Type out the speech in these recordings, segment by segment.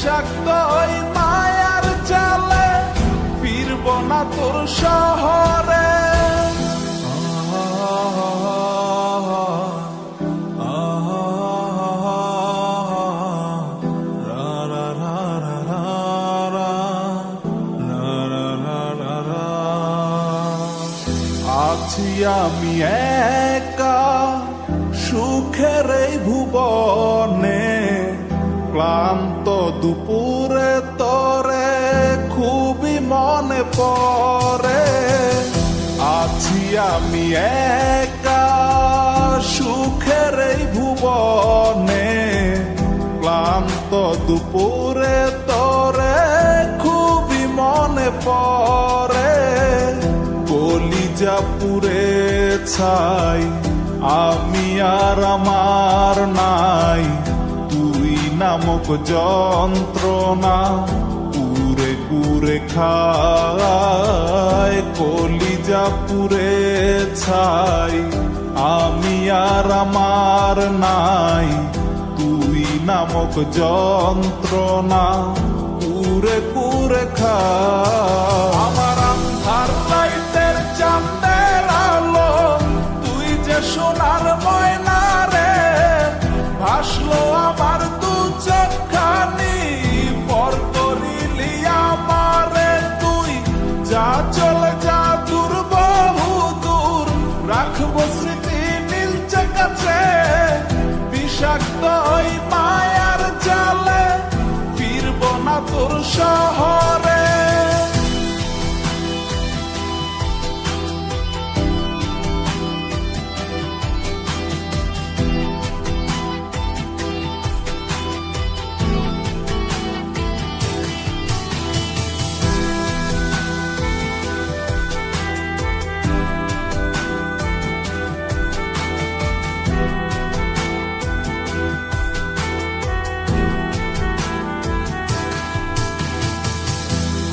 বিষাক্ত ওই মায়ার জালে ফিরব না তোর শহরে। আছি আমি একা সুখের এই ভুবনে, ক্লান্ত দুপুরে তোরে খুবই মনে পড়ে। আছি আমি একা সুখের এই ভুবনে, ক্লান্ত দুপুরে তোরে খুবই মনে পড়ে। কলিজা পুড়ে ছাই আমি আর আমার নাই, তুই নামক যন্ত্রণা কুরে কুরে খায়। কলিজা পুড়ে ছাই আমি আর আমার নাই, তুই নামক যন্ত্রণা কুরে কুরে খায়। আমার আন্ধার লাইটের চাঁদের আলো তুই যে সোনার ময়না রে, ভাসলো আমার দু চোখখানি পর করিলি আমারে। তুই যা চলে যা দূর বহু দূর, রাখবো স্মৃতি নীলচে কাছে। বিষাক্ত ওই মায়ার জালে ফিরব না তোর শহরে।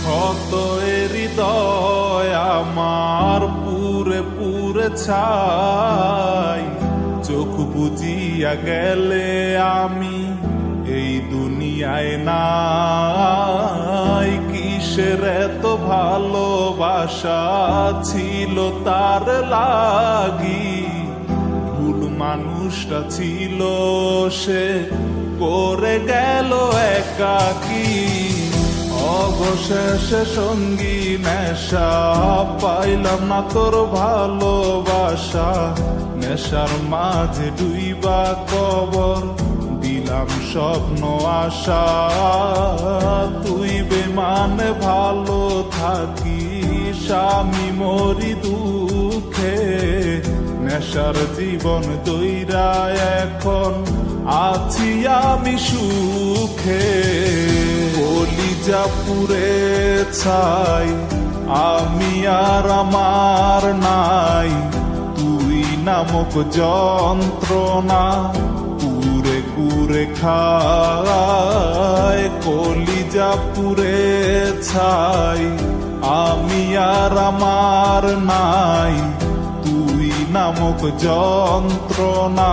কত হৃদয় আমার পুরে পুরে ছাই, চোখ বুজিয়া গেলে আমি এই দুনিয়ায় নাই। কিসের এত ভালোবাসা ছিল তার লাগি, ভুল মানুষটা ছিল সে করে গেল একাকী। অবশেষে সঙ্গী নেশা পাইলাম না তোর ভালোবাসা, নেশার মাঝে ডুইবা কবর দিলাম স্বপ্ন আশা। তুই বেমানে ভালো থাকিস আমি মরি দুঃখে, নেশার জীবন দইরা এখন আছি আমি সুখে। কলিজা পুড়ে ছাই আমি আর আমার নাই, তুই নামক যন্ত্রণা কুরে কুরে খায়। কলিজা পুড়ে ছাই আমি আর আমার নাই, তুই নামক যন্ত্রণা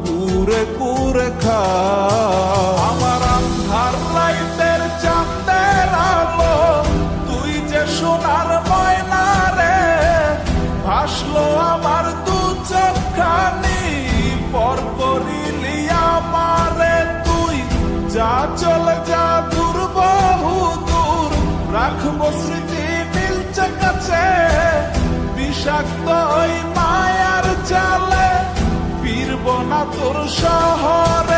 কুরে কুরে খায়। আমার আন্ধার লাইটের চাঁদের আলো তুই যে সোনার ময়না রে, ভাসলো আমার দু চোখখানি পর করিলি আমারে। তুই যা চলে যা দূর বহু দূর, রাখবো স্মৃতি নীলচে কাছে। বিষাক্ত ওই মায়ার জালে ফিরব না তোর শহরে।